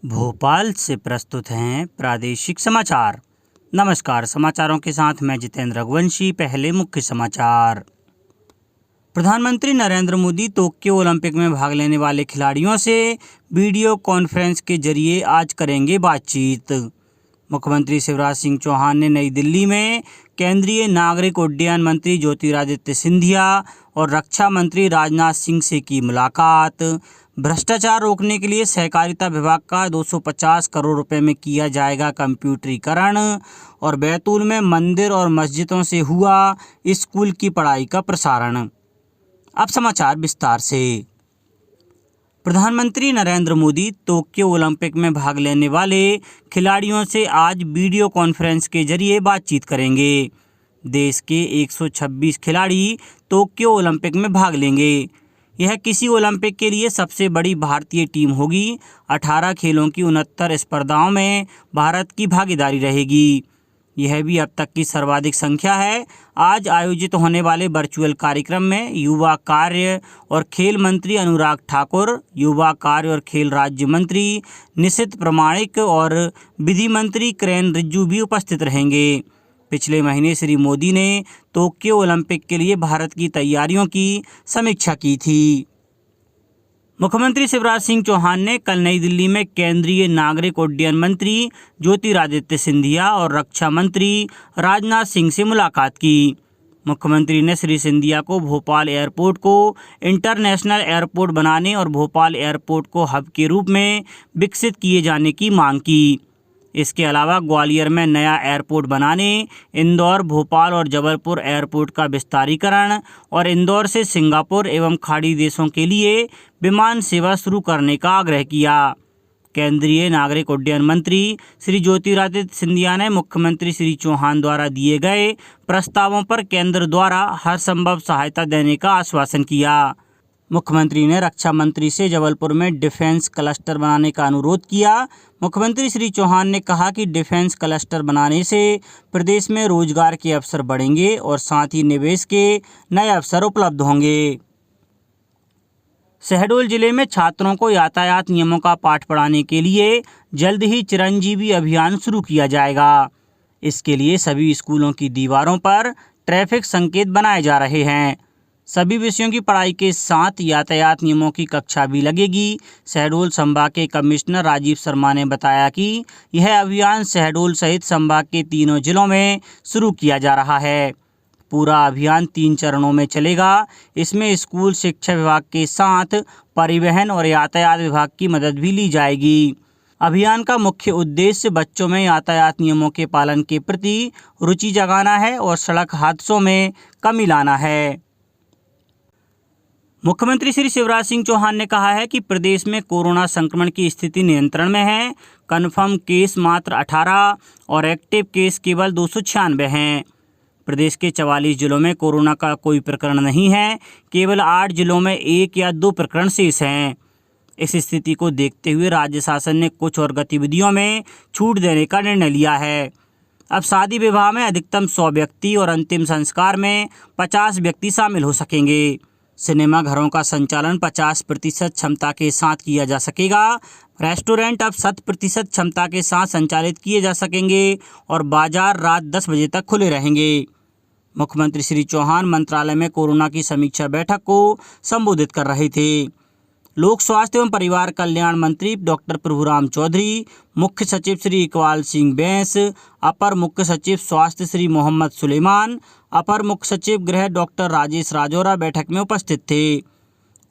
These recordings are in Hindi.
भोपाल से प्रस्तुत हैं प्रादेशिक समाचार। नमस्कार, समाचारों के साथ मैं जितेंद्र रघुवंशी। पहले मुख्य समाचार। प्रधानमंत्री नरेंद्र मोदी टोक्यो ओलंपिक में भाग लेने वाले खिलाड़ियों से वीडियो कॉन्फ्रेंस के जरिए आज करेंगे बातचीत। मुख्यमंत्री शिवराज सिंह चौहान ने नई दिल्ली में केंद्रीय नागरिक उड्डयन मंत्री ज्योतिरादित्य सिंधिया और रक्षा मंत्री राजनाथ सिंह से की मुलाकात। भ्रष्टाचार रोकने के लिए सहकारिता विभाग का 250 करोड़ रुपए में किया जाएगा कंप्यूटरीकरण। और बैतूल में मंदिर और मस्जिदों से हुआ स्कूल की पढ़ाई का प्रसारण। अब समाचार विस्तार से। प्रधानमंत्री नरेंद्र मोदी टोक्यो ओलंपिक में भाग लेने वाले खिलाड़ियों से आज वीडियो कॉन्फ्रेंस के जरिए बातचीत करेंगे। देश के 126 खिलाड़ी टोक्यो ओलंपिक में भाग लेंगे। यह किसी ओलंपिक के लिए सबसे बड़ी भारतीय टीम होगी। 18 खेलों की 69 स्पर्धाओं में भारत की भागीदारी रहेगी। यह भी अब तक की सर्वाधिक संख्या है। आज आयोजित होने वाले वर्चुअल कार्यक्रम में युवा कार्य और खेल मंत्री अनुराग ठाकुर, युवा कार्य और खेल राज्य मंत्री निशित प्रामाणिक और विधि मंत्री किरेन रिजिजू भी उपस्थित रहेंगे। पिछले महीने श्री मोदी ने टोक्यो ओलंपिक के लिए भारत की तैयारियों की समीक्षा की थी। मुख्यमंत्री शिवराज सिंह चौहान ने कल नई दिल्ली में केंद्रीय नागरिक उड्डयन मंत्री ज्योतिरादित्य सिंधिया और रक्षा मंत्री राजनाथ सिंह से मुलाकात की। मुख्यमंत्री ने श्री सिंधिया को भोपाल एयरपोर्ट को इंटरनेशनल एयरपोर्ट बनाने और भोपाल एयरपोर्ट को हब के रूप में विकसित किए जाने की मांग की। इसके अलावा ग्वालियर में नया एयरपोर्ट बनाने, इंदौर, भोपाल और जबलपुर एयरपोर्ट का विस्तारीकरण और इंदौर से सिंगापुर एवं खाड़ी देशों के लिए विमान सेवा शुरू करने का आग्रह किया। केंद्रीय नागरिक उड्डयन मंत्री श्री ज्योतिरादित्य सिंधिया ने मुख्यमंत्री श्री चौहान द्वारा दिए गए प्रस्तावों पर केंद्र द्वारा हर संभव सहायता देने का आश्वासन किया। मुख्यमंत्री ने रक्षा मंत्री से जबलपुर में डिफेंस क्लस्टर बनाने का अनुरोध किया। मुख्यमंत्री श्री चौहान ने कहा कि डिफेंस क्लस्टर बनाने से प्रदेश में रोजगार के अवसर बढ़ेंगे और साथ ही निवेश के नए अवसर उपलब्ध होंगे। शहडोल जिले में छात्रों को यातायात नियमों का पाठ पढ़ाने के लिए जल्द ही चिरंजीवी अभियान शुरू किया जाएगा। इसके लिए सभी स्कूलों की दीवारों पर ट्रैफिक संकेत बनाए जा रहे हैं। सभी विषयों की पढ़ाई के साथ यातायात नियमों की कक्षा भी लगेगी। शहडोल संभाग के कमिश्नर राजीव शर्मा ने बताया कि यह अभियान शहडोल सहित संभाग के तीनों जिलों में शुरू किया जा रहा है। पूरा अभियान 3 चरणों में चलेगा। इसमें स्कूल शिक्षा विभाग के साथ परिवहन और यातायात विभाग की मदद भी ली जाएगी। अभियान का मुख्य उद्देश्य बच्चों में यातायात नियमों के पालन के प्रति रुचि जगाना है और सड़क हादसों में कमी लाना है। मुख्यमंत्री श्री शिवराज सिंह चौहान ने कहा है कि प्रदेश में कोरोना संक्रमण की स्थिति नियंत्रण में है। कन्फर्म केस मात्र 18 और एक्टिव केस केवल 296 हैं। प्रदेश के 44 जिलों में कोरोना का कोई प्रकरण नहीं है। केवल 8 जिलों में 1 या 2 प्रकरण शेष हैं। इस स्थिति को देखते हुए राज्य शासन ने कुछ और गतिविधियों में छूट देने का निर्णय लिया है। अब शादी विवाह में अधिकतम 100 व्यक्ति और अंतिम संस्कार में 50 व्यक्ति शामिल हो सकेंगे। सिनेमा घरों का संचालन 50% क्षमता के साथ किया जा सकेगा। रेस्टोरेंट अब 100% क्षमता के साथ संचालित किए जा सकेंगे और बाजार रात 10 बजे तक खुले रहेंगे। मुख्यमंत्री श्री चौहान मंत्रालय में कोरोना की समीक्षा बैठक को संबोधित कर रहे थे। लोक स्वास्थ्य एवं परिवार कल्याण मंत्री डॉक्टर प्रभुराम चौधरी, मुख्य सचिव श्री इकबाल सिंह बैंस, अपर मुख्य सचिव स्वास्थ्य श्री मोहम्मद सुलेमान, अपर मुख्य सचिव गृह डॉक्टर राजेश राजौरा बैठक में उपस्थित थे।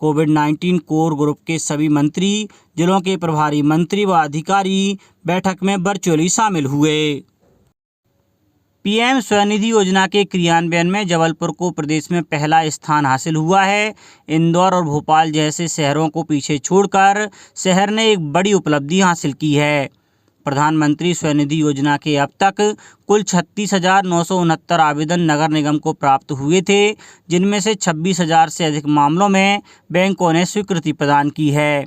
कोविड-19 कोर ग्रुप के सभी मंत्री, जिलों के प्रभारी मंत्री व अधिकारी बैठक में वर्चुअली शामिल हुए। पीएम स्वनिधि योजना के क्रियान्वयन में जबलपुर को प्रदेश में पहला स्थान हासिल हुआ है। इंदौर और भोपाल जैसे शहरों को पीछे छोड़कर शहर ने एक बड़ी उपलब्धि हासिल की है। प्रधानमंत्री स्वनिधि योजना के अब तक कुल 36,969 आवेदन नगर निगम को प्राप्त हुए थे, जिनमें से 26,000 से अधिक मामलों में बैंकों ने स्वीकृति प्रदान की है।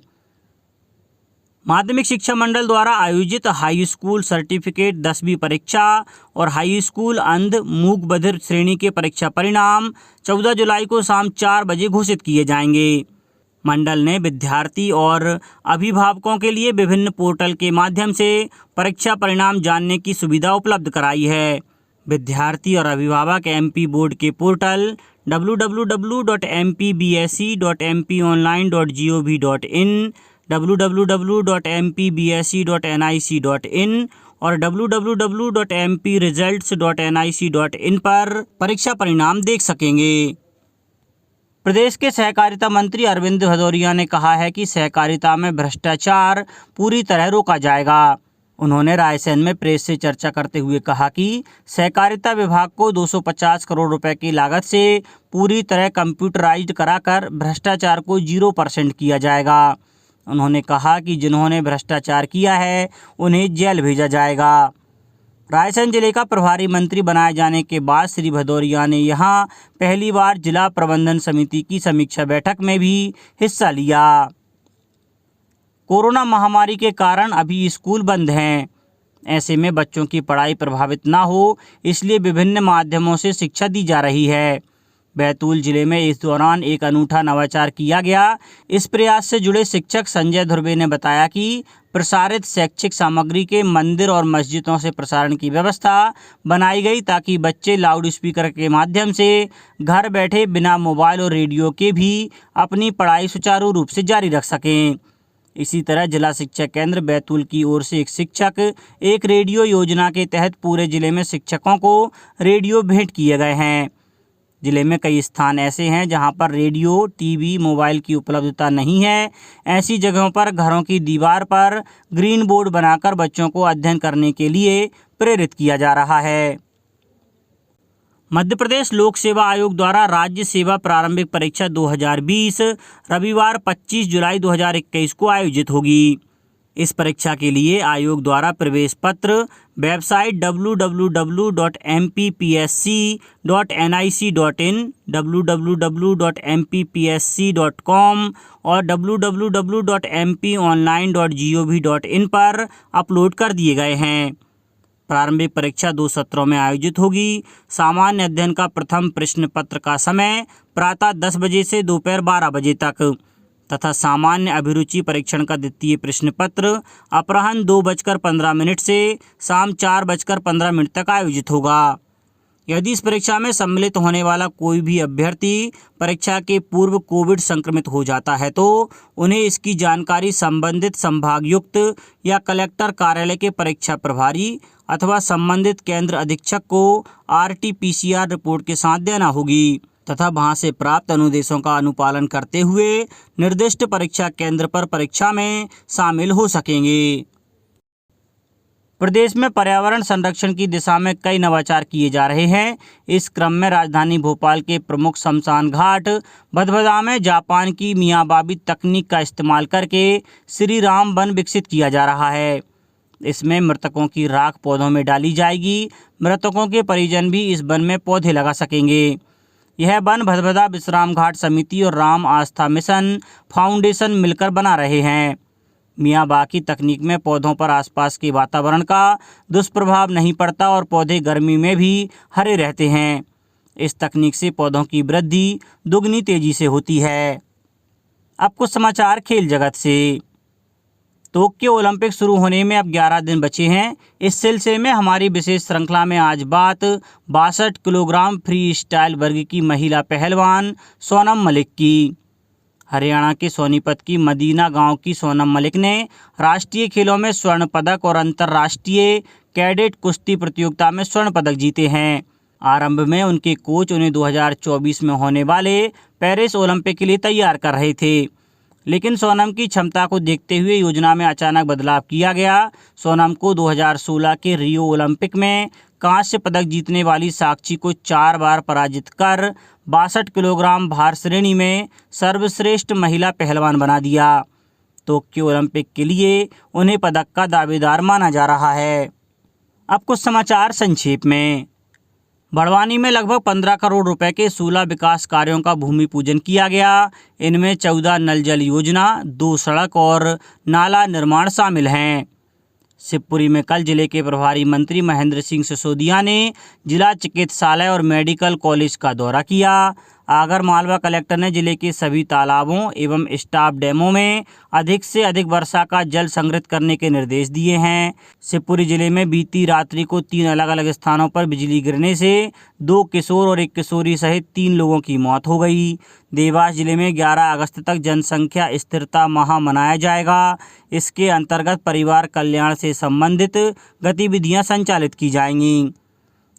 माध्यमिक शिक्षा मंडल द्वारा आयोजित हाई स्कूल सर्टिफिकेट 10वीं परीक्षा और हाई स्कूल अंध मूक बधिर श्रेणी के परीक्षा परिणाम 14 जुलाई को शाम 4 बजे घोषित किए जाएंगे। मंडल ने विद्यार्थी और अभिभावकों के लिए विभिन्न पोर्टल के माध्यम से परीक्षा परिणाम जानने की सुविधा उपलब्ध कराई है। विद्यार्थी और अभिभावक एमपी बोर्ड के पोर्टल www.mpbse.mponline.gov.in, www.mpbse.nic.in और www.mpresults.nic.in पर परीक्षा परिणाम देख सकेंगे। प्रदेश के सहकारिता मंत्री अरविंद भदौरिया ने कहा है कि सहकारिता में भ्रष्टाचार पूरी तरह रोका जाएगा। उन्होंने रायसेन में प्रेस से चर्चा करते हुए कहा कि सहकारिता विभाग को 250 करोड़ रुपए की लागत से पूरी तरह कंप्यूटराइज्ड कराकर भ्रष्टाचार को 0% किया जाएगा। उन्होंने कहा कि जिन्होंने भ्रष्टाचार किया है उन्हें जेल भेजा जाएगा। रायसेन जिले का प्रभारी मंत्री बनाए जाने के बाद श्री भदौरिया ने यहां पहली बार जिला प्रबंधन समिति की समीक्षा बैठक में भी हिस्सा लिया। कोरोना महामारी के कारण अभी स्कूल बंद हैं। ऐसे में बच्चों की पढ़ाई प्रभावित ना हो, इसलिए विभिन्न माध्यमों से शिक्षा दी जा रही है। बैतूल जिले में इस दौरान एक अनूठा नवाचार किया गया। इस प्रयास से जुड़े शिक्षक संजय ध्रुवे ने बताया कि प्रसारित शैक्षिक सामग्री के मंदिर और मस्जिदों से प्रसारण की व्यवस्था बनाई गई, ताकि बच्चे लाउडस्पीकर के माध्यम से घर बैठे बिना मोबाइल और रेडियो के भी अपनी पढ़ाई सुचारू रूप से जारी रख सकें। इसी तरह जिला शिक्षा केंद्र बैतूल की ओर से एक शिक्षक एक रेडियो योजना के तहत पूरे जिले में शिक्षकों को रेडियो भेंट किए गए हैं। जिले में कई स्थान ऐसे हैं जहां पर रेडियो, टीवी, मोबाइल की उपलब्धता नहीं है। ऐसी जगहों पर घरों की दीवार पर ग्रीन बोर्ड बनाकर बच्चों को अध्ययन करने के लिए प्रेरित किया जा रहा है। मध्य प्रदेश लोक सेवा आयोग द्वारा राज्य सेवा प्रारंभिक परीक्षा 2020 रविवार 25 जुलाई 2021 को आयोजित होगी। इस परीक्षा के लिए आयोग द्वारा प्रवेश पत्र वेबसाइट www.mppsc.nic.in, www.mppsc.com और www.mponline.gov.in पर अपलोड कर दिए गए हैं। प्रारंभिक परीक्षा 2 सत्रों में आयोजित होगी। सामान्य अध्ययन का प्रथम प्रश्न पत्र का समय प्रातः 10 बजे से दोपहर 12 बजे तक तथा सामान्य अभिरुचि परीक्षण का द्वितीय प्रश्न पत्र अपराह्न 2:15 से शाम 4:15 तक आयोजित होगा। यदि इस परीक्षा में सम्मिलित होने वाला कोई भी अभ्यर्थी परीक्षा के पूर्व कोविड संक्रमित हो जाता है तो उन्हें इसकी जानकारी संबंधित संभागयुक्त या कलेक्टर कार्यालय के परीक्षा प्रभारी अथवा संबंधित केंद्र अधीक्षक को RT-PCR रिपोर्ट के साथ देना होगी तथा वहां से प्राप्त अनुदेशों का अनुपालन करते हुए निर्दिष्ट परीक्षा केंद्र पर परीक्षा में शामिल हो सकेंगे। प्रदेश में पर्यावरण संरक्षण की दिशा में कई नवाचार किए जा रहे हैं। इस क्रम में राजधानी भोपाल के प्रमुख शमशान घाट भदभदा में जापान की मियावाकी तकनीक का इस्तेमाल करके श्री राम वन विकसित किया जा रहा है। इसमें मृतकों की राख पौधों में डाली जाएगी। मृतकों के परिजन भी इस वन में पौधे लगा सकेंगे। यह वन भदभदा विश्राम घाट समिति और राम आस्था मिशन फाउंडेशन मिलकर बना रहे हैं। मियावाकी तकनीक में पौधों पर आसपास के वातावरण का दुष्प्रभाव नहीं पड़ता और पौधे गर्मी में भी हरे रहते हैं। इस तकनीक से पौधों की वृद्धि दुगनी तेजी से होती है। अब कुछ समाचार खेल जगत से। टोक्यो ओलंपिक शुरू होने में अब 11 दिन बचे हैं। इस सिलसिले में हमारी विशेष श्रृंखला में आज बात 62 किलोग्राम फ्री स्टाइल वर्ग की महिला पहलवान सोनम मलिक की। हरियाणा के सोनीपत की मदीना गांव की सोनम मलिक ने राष्ट्रीय खेलों में स्वर्ण पदक और अंतर्राष्ट्रीय कैडेट कुश्ती प्रतियोगिता में स्वर्ण पदक जीते हैं। आरंभ में उनके कोच उन्हें 2024 में होने वाले पेरिस ओलंपिक के लिए तैयार कर रहे थे, लेकिन सोनम की क्षमता को देखते हुए योजना में अचानक बदलाव किया गया। सोनम को 2016 के रियो ओलंपिक में कांस्य पदक जीतने वाली साक्षी को 4 बार पराजित कर 62 किलोग्राम भार श्रेणी में सर्वश्रेष्ठ महिला पहलवान बना दिया। टोक्यो ओलंपिक के लिए उन्हें पदक का दावेदार माना जा रहा है। अब कुछ समाचार संक्षेप में। बड़वानी में लगभग 15 करोड़ रुपए के 16 विकास कार्यों का भूमि पूजन किया गया। इनमें 14 नल जल योजना, 2 सड़क और नाला निर्माण शामिल हैं। शिवपुरी में कल जिले के प्रभारी मंत्री महेंद्र सिंह सिसोदिया ने जिला चिकित्सालय और मेडिकल कॉलेज का दौरा किया। आगरमालवा कलेक्टर ने जिले के सभी तालाबों एवं स्टाफ डैमों में अधिक से अधिक वर्षा का जल संग्रहित करने के निर्देश दिए हैं। शिवपुरी जिले में बीती रात्रि को 3 अलग अलग स्थानों पर बिजली गिरने से 2 किशोर और 1 किशोरी सहित 3 लोगों की मौत हो गई। देवास जिले में 11 अगस्त तक जनसंख्या स्थिरता माह मनाया जाएगा। इसके अंतर्गत परिवार कल्याण से संबंधित गतिविधियां संचालित की जाएंगी।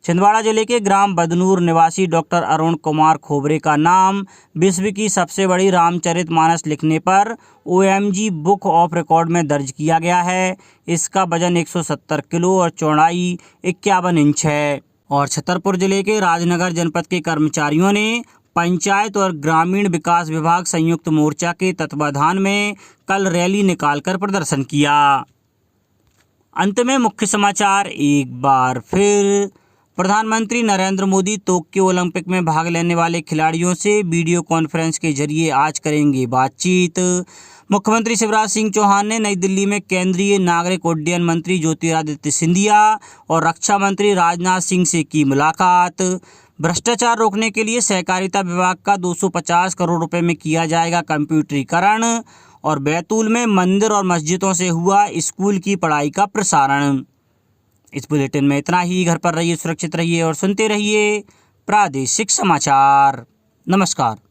छिंदवाड़ा जिले के ग्राम बदनूर निवासी डॉक्टर अरुण कुमार खोबरे का नाम विश्व की सबसे बड़ी रामचरितमानस लिखने पर OMG बुक ऑफ रिकॉर्ड में दर्ज किया गया है। इसका वजन 170 किलो और चौड़ाई 51 इंच है। और छतरपुर जिले के राजनगर जनपद के कर्मचारियों ने पंचायत और ग्रामीण विकास विभाग संयुक्त मोर्चा के तत्वाधान में कल रैली निकालकर प्रदर्शन किया। अंत में मुख्य समाचार एक बार फिर। प्रधानमंत्री नरेंद्र मोदी टोक्यो ओलंपिक में भाग लेने वाले खिलाड़ियों से वीडियो कॉन्फ्रेंस के जरिए आज करेंगे बातचीत। मुख्यमंत्री शिवराज सिंह चौहान ने नई दिल्ली में केंद्रीय नागरिक उड्डयन मंत्री ज्योतिरादित्य सिंधिया और रक्षा मंत्री राजनाथ सिंह से की मुलाकात। भ्रष्टाचार रोकने के लिए सहकारिता विभाग का 250 करोड़ रुपए में किया जाएगा कंप्यूटरीकरण। और बैतूल में मंदिर और मस्जिदों से हुआ स्कूल की पढ़ाई का प्रसारण। इस बुलेटिन में इतना ही। घर पर रहिए, सुरक्षित रहिए और सुनते रहिए प्रादेशिक समाचार। नमस्कार।